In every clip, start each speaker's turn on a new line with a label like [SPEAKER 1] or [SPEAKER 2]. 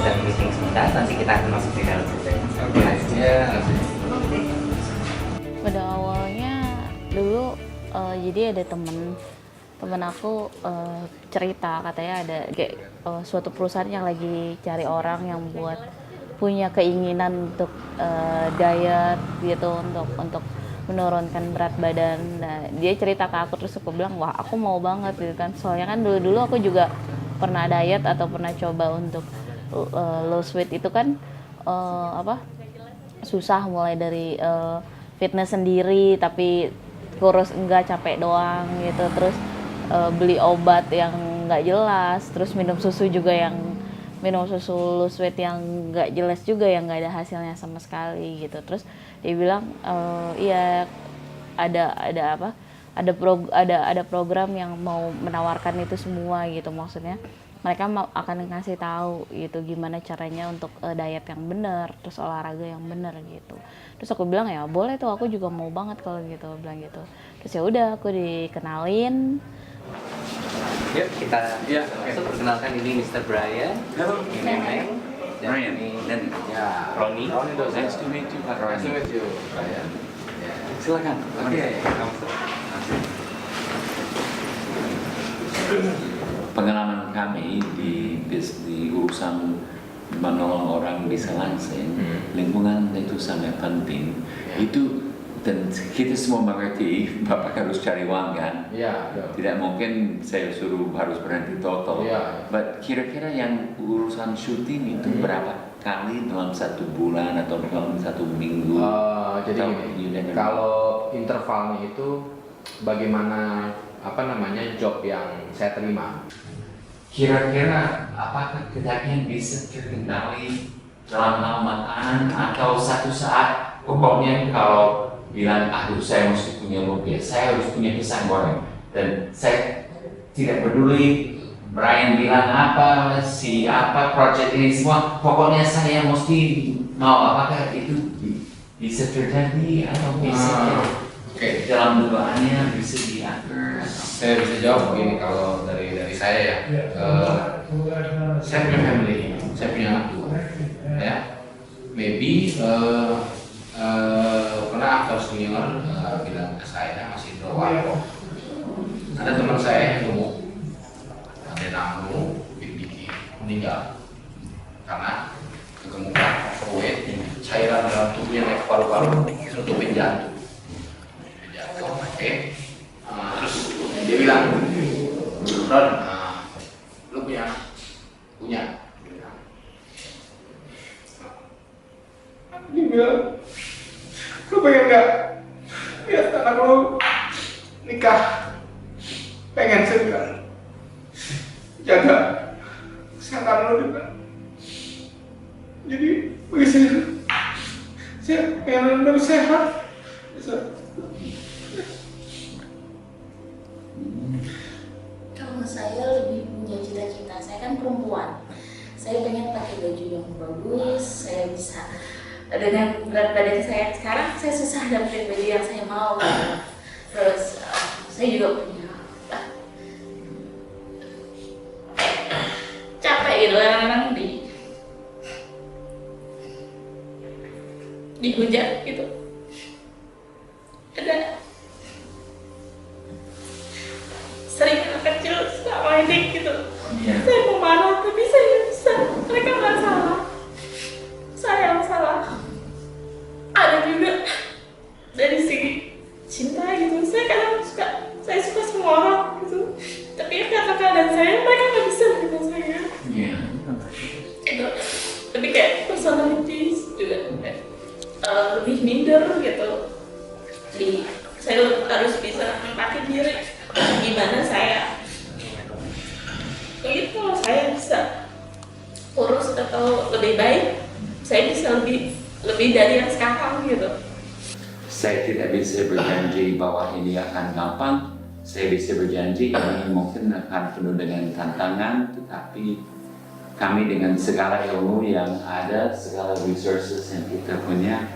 [SPEAKER 1] sedang meeting sebentar, nanti kita akan masuk di dalam. Oke. Ya.
[SPEAKER 2] Pada awalnya dulu jadi ada temen aku cerita katanya ada kayak suatu perusahaan yang lagi cari orang yang buat punya keinginan untuk diet gitu untuk menurunkan berat badan. Nah, dia cerita ke aku terus aku bilang wah aku mau banget gitu kan. Soalnya kan dulu aku juga pernah diet atau pernah coba untuk lose weight itu kan susah mulai dari fitness sendiri tapi kurus enggak capek doang gitu, terus beli obat yang nggak jelas, terus minum susu lose weight yang nggak jelas juga, yang nggak ada hasilnya sama sekali gitu. Terus dia bilang iya ada program yang mau menawarkan itu semua gitu, maksudnya mereka akan ngasih tahu gitu gimana caranya untuk diet yang benar, terus olahraga yang benar gitu. Terus aku bilang ya boleh tuh, aku juga mau banget kalau gitu, bilang gitu. Terus ya udah aku dikenalin.
[SPEAKER 1] Yuk kita langsung perkenalkan, ini Mr. Brian.
[SPEAKER 3] Halo.
[SPEAKER 1] Ini Memeng. Dan
[SPEAKER 3] Brian.
[SPEAKER 1] ini
[SPEAKER 3] Dan
[SPEAKER 1] Roni.
[SPEAKER 3] nice to meet you, Pak Roni.
[SPEAKER 1] Nice to meet you, Brian. Ya.
[SPEAKER 3] Silakan.
[SPEAKER 1] Oke, kamu
[SPEAKER 3] Pengalaman kami di urusan menolong orang bisa langsing, lingkungan itu sangat penting. Itu dan kita semua mengerti Bapak harus cari uang kan. Tidak mungkin saya suruh harus berhenti total. But kira-kira yang urusan syuting itu berapa kali dalam satu bulan atau dalam satu minggu?
[SPEAKER 4] Jadi gini, kalau intervalnya itu bagaimana job yang saya terima.
[SPEAKER 3] Kira-kira apakah kalian bisa terkendali dalam hal makanan atau satu saat pokoknya kalau bilang aduh saya mesti punya mobil, saya harus punya pisang goreng dan saya tidak peduli Brian bilang apa, project ini semua, pokoknya saya mesti mau, apakah itu bisa terjadi atau bisa dalam dugaannya bisa diatur?
[SPEAKER 4] Saya bisa jawab begini, kalau dari saya ya, saya punya family, saya punya anak dua, ya, maybe pernah aktor senior bilang ke saya masih berwarna, ada teman saya yang gemuk, ada namanya Big meninggal karena kegemukan, overweight, cairan dalam tubuhnya naik ke paru-paru, nutupin jantung. Terus dia bilang, Ron, lu punya, dia bilang, lu pengen nggak lihat anak lu nikah, pengen segera jaga kesehatan lu juga. Jadi begitu saya pengen lu sehat.
[SPEAKER 5] Kalau saya lebih punya cita-cita, saya kan perempuan, saya pengen pakai baju yang bagus, saya bisa dengan berat badan saya sekarang, saya susah dapetin baju yang saya mau. Terus saya juga punya capek gitu, orang-orang dihujat gitu, ada sering anak kecil sama ini gitu. Saya mau marah tapi saya nggak bisa, mereka nggak salah, saya yang salah. Ada juga dari segi cinta gitu, saya suka semua orang gitu, tapi kata keadaan saya mereka nggak bisa dengan saya. Itu tapi kayak personalities juga lebih minder gitu. Saya harus bisa mempakai diri. Gimana saya begitu, kalau saya bisa kurus atau lebih baik, saya bisa lebih dari yang sekarang gitu.
[SPEAKER 3] Saya tidak bisa berjanji bahwa ini akan gampang. Saya bisa berjanji ini mungkin akan penuh dengan tantangan, tetapi kami dengan segala ilmu yang ada, segala resources yang kita punya,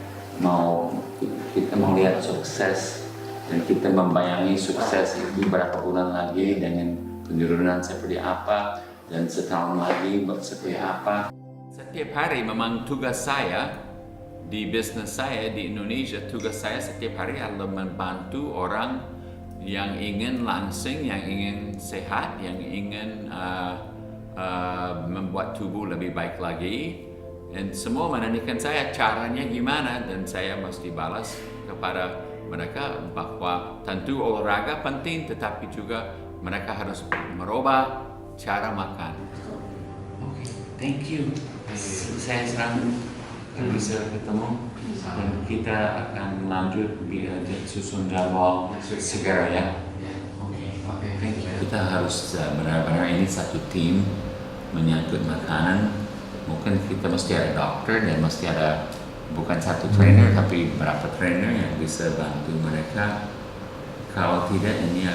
[SPEAKER 3] kita mau lihat sukses. Dan kita membayangi sukses itu berapa bulan lagi dengan penurunan seperti apa, dan setahun lagi seperti apa. Setiap hari memang tugas saya di bisnis saya di Indonesia, tugas saya setiap hari adalah membantu orang yang ingin langsing, yang ingin sehat, yang ingin membuat tubuh lebih baik lagi. Dan semua menanyakan saya caranya gimana, dan saya mesti balas kepada mereka bahwa tentu olahraga penting, tetapi juga mereka harus merubah cara makan. Oke, thank you. Saya senang bisa ketemu dan kita akan lanjut susun jadwal segera ya. Oke. Kita harus benar-benar ini satu tim menyangkut makanan. Mungkin kita mesti ada dokter dan mesti ada bukan satu trainer tapi berapa trainer yang bisa bantu mereka. Kalau tidak ini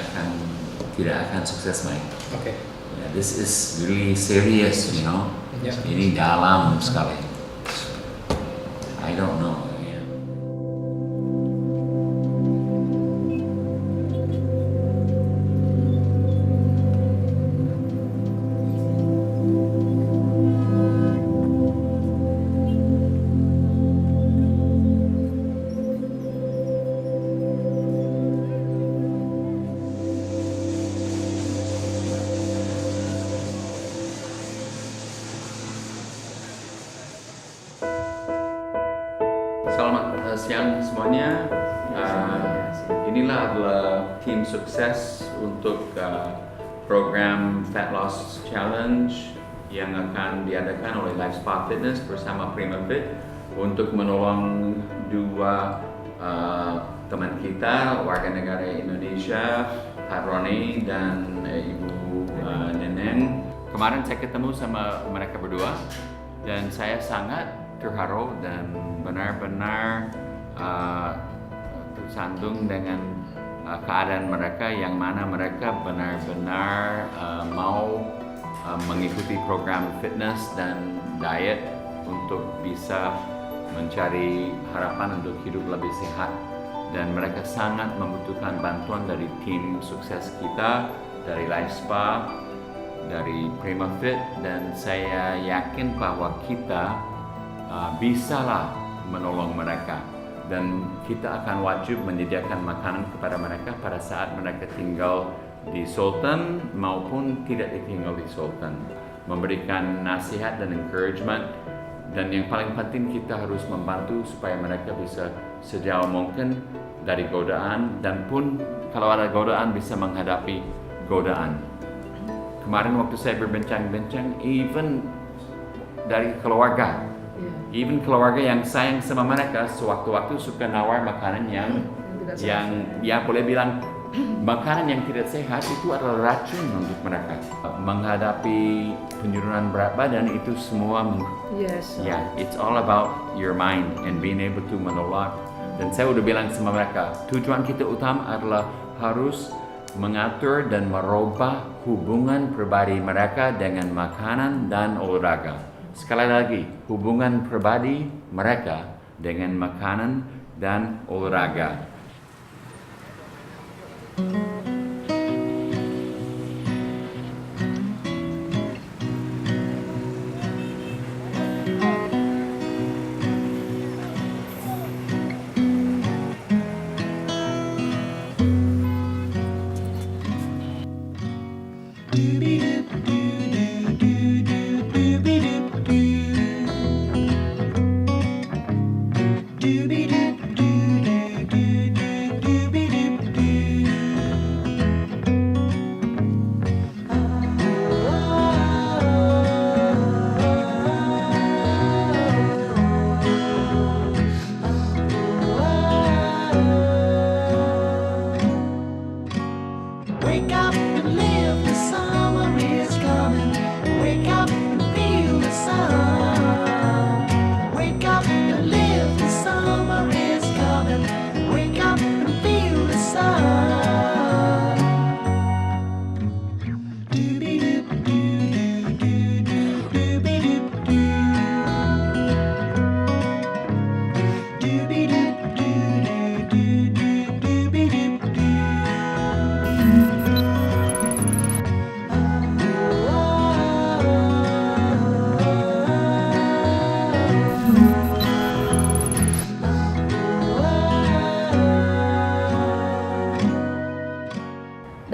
[SPEAKER 3] tidak akan sukses baik.
[SPEAKER 1] Oke.
[SPEAKER 3] Yeah, this is really serious, you know. Ini dalam sekali. I don't know. Selamat siang semuanya. Inilah adalah tim sukses untuk program Fat Loss Challenge yang akan diadakan oleh LifeSpa Fitness bersama PrimaFit untuk menolong dua teman kita, warga negara Indonesia, Pak Roni dan Ibu Neneng. Kemarin saya ketemu sama mereka berdua dan saya sangat terharu dan benar-benar tersandung dengan keadaan mereka yang mana mereka benar-benar mau mengikuti program fitness dan diet untuk bisa mencari harapan untuk hidup lebih sehat, dan mereka sangat membutuhkan bantuan dari tim sukses kita, dari LifeSpa, dari PrimaFit, dan saya yakin bahwa kita bisalah menolong mereka, dan kita akan wajib menyediakan makanan kepada mereka pada saat mereka tinggal di Sultan maupun tidak tinggal di Sultan, memberikan nasihat dan encouragement, dan yang paling penting kita harus membantu supaya mereka bisa sejauh mungkin dari godaan, dan pun kalau ada godaan bisa menghadapi godaan. Kemarin waktu saya berbincang-bincang, even dari keluarga, even keluarga yang sayang sama mereka sewaktu-waktu suka nawar makanan yang ya boleh bilang makanan yang tidak sehat itu adalah racun untuk mereka. Menghadapi penurunan berat badan itu semua it's all about your mind and being able to menolak. Dan saya udah bilang sama mereka, tujuan kita utama adalah harus mengatur dan merubah hubungan pribadi mereka dengan makanan dan olahraga. Sekali lagi, hubungan pribadi mereka dengan makanan dan olahraga.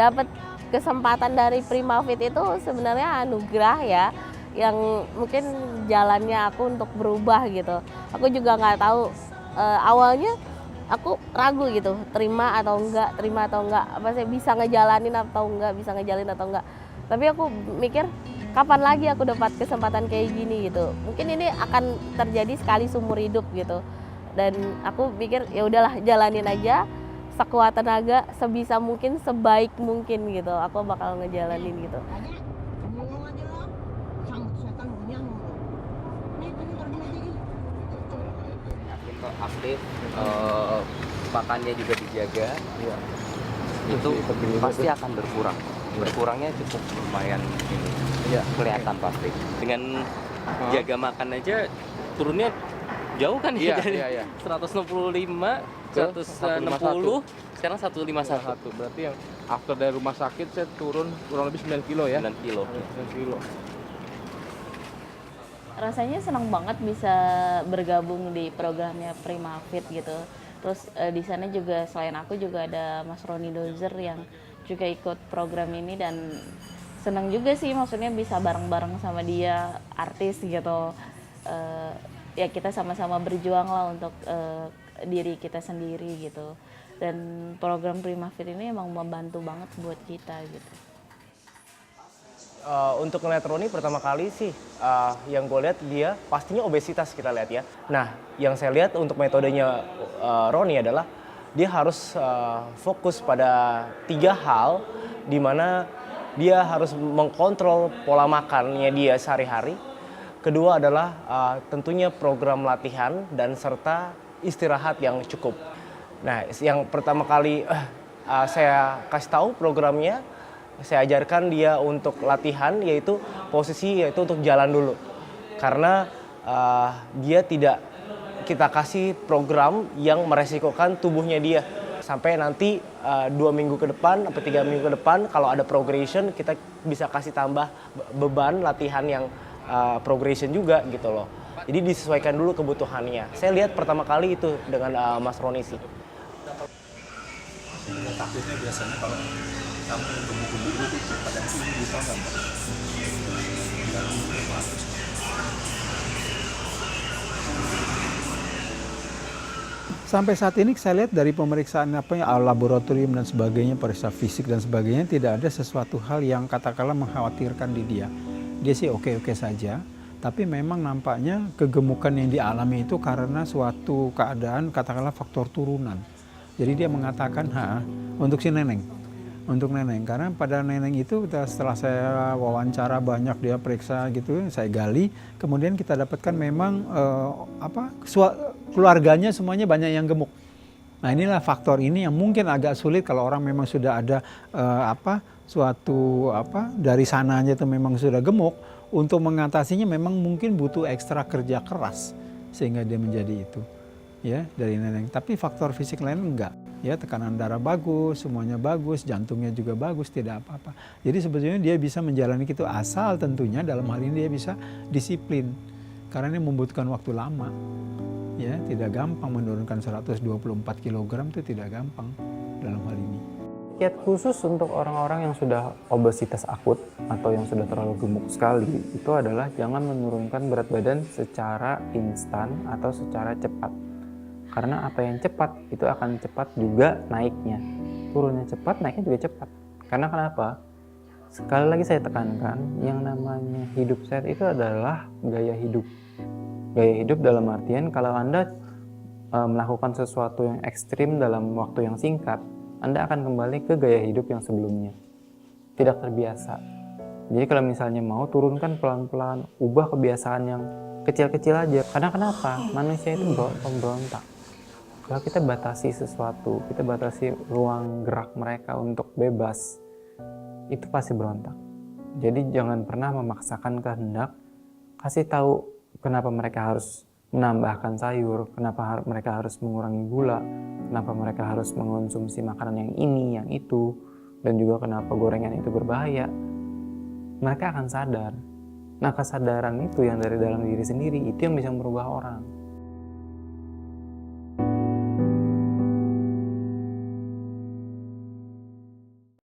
[SPEAKER 6] dapat kesempatan dari Primafit itu sebenarnya anugerah ya, yang mungkin jalannya aku untuk berubah gitu. Aku juga nggak tahu awalnya aku ragu gitu, terima atau enggak, apa sih bisa ngejalanin atau enggak, Tapi aku mikir kapan lagi aku dapat kesempatan kayak gini gitu. Mungkin ini akan terjadi sekali seumur hidup gitu. Dan aku pikir ya udahlah, jalanin aja sekuat tenaga, sebisa mungkin, sebaik mungkin gitu. Aku bakal ngejalanin gitu.
[SPEAKER 1] Yakin kok aktif, makannya juga dijaga, itu pasti akan berkurang. Berkurangnya cukup lumayan ini, kelihatan pasti. Dengan jaga makan aja turunnya jauh kan ya, dari 165, 160, sekarang 151.
[SPEAKER 7] Berarti yang after dari rumah sakit saya turun kurang lebih 9 kilo ya?
[SPEAKER 1] 9 kilo.
[SPEAKER 7] 9 kilo.
[SPEAKER 2] Rasanya senang banget bisa bergabung di programnya Primafit gitu. Terus di sana juga selain aku juga ada Mas Roni Dozer yang juga ikut program ini, dan senang juga sih, maksudnya bisa bareng-bareng sama dia, artis gitu. Ya kita sama-sama berjuang lah untuk diri kita sendiri gitu. Dan program Primafit ini emang membantu banget buat kita gitu.
[SPEAKER 8] Untuk ngeliat Roni pertama kali sih, yang gue lihat dia pastinya obesitas kita lihat ya. Nah, yang saya lihat untuk metodenya Roni adalah dia harus fokus pada 3 hal, di mana dia harus mengkontrol pola makannya dia sehari-hari. Kedua adalah tentunya program latihan dan serta istirahat yang cukup. Nah, yang pertama kali saya kasih tahu programnya, saya ajarkan dia untuk latihan, yaitu posisi yaitu untuk jalan dulu. Karena dia tidak kita kasih program yang meresikokan tubuhnya dia. Sampai nanti 2 minggu ke depan atau 3 minggu ke depan kalau ada progression, kita bisa kasih tambah beban latihan yang progression juga gitu loh. Jadi disesuaikan dulu kebutuhannya. Saya lihat pertama kali itu dengan Mas Roni sih.
[SPEAKER 9] Takutnya biasanya kalau kamu gemuk-gemuk itu pada sini bisa nggak?
[SPEAKER 10] Sampai saat ini saya lihat dari pemeriksaan laboratorium dan sebagainya, periksa fisik dan sebagainya, tidak ada sesuatu hal yang katakanlah mengkhawatirkan di dia. Dia sih oke-oke saja, tapi memang nampaknya kegemukan yang dialami itu karena suatu keadaan katakanlah faktor turunan. Jadi dia mengatakan untuk si neneng, karena pada neneng itu setelah saya wawancara banyak, dia periksa gitu, saya gali, kemudian kita dapatkan memang keluarganya semuanya banyak yang gemuk. Nah inilah faktor ini yang mungkin agak sulit kalau orang memang sudah ada dari sananya itu memang sudah gemuk, untuk mengatasinya memang mungkin butuh ekstra kerja keras sehingga dia menjadi itu. Ya, dari neneng. Tapi faktor fisik lain enggak. Ya, tekanan darah bagus, semuanya bagus, jantungnya juga bagus, tidak apa-apa. Jadi sebetulnya dia bisa menjalani itu, asal tentunya dalam hal ini dia bisa disiplin. Karena ini membutuhkan waktu lama. Ya, tidak gampang menurunkan 124 kg itu tidak gampang dalam hal ini.
[SPEAKER 11] Kiat khusus untuk orang-orang yang sudah obesitas akut atau yang sudah terlalu gemuk sekali itu adalah jangan menurunkan berat badan secara instan atau secara cepat. Karena apa yang cepat itu akan cepat juga naiknya. Turunnya cepat, naiknya juga cepat. Karena kenapa? Sekali lagi saya tekankan, yang namanya hidup sehat itu adalah gaya hidup. Gaya hidup dalam artian kalau Anda melakukan sesuatu yang ekstrim dalam waktu yang singkat, Anda akan kembali ke gaya hidup yang sebelumnya. Tidak terbiasa. Jadi kalau misalnya mau turunkan pelan-pelan, ubah kebiasaan yang kecil-kecil aja. Karena kenapa? Manusia itu pemberontak. Kalau kita batasi sesuatu, kita batasi ruang gerak mereka untuk bebas, itu pasti berontak. Jadi jangan pernah memaksakan kehendak, kasih tahu kenapa mereka harus menambahkan sayur, kenapa mereka harus mengurangi gula, kenapa mereka harus mengonsumsi makanan yang ini, yang itu, dan juga kenapa gorengan itu berbahaya. Mereka akan sadar. Nah, kesadaran itu yang dari dalam diri sendiri, itu yang bisa merubah orang.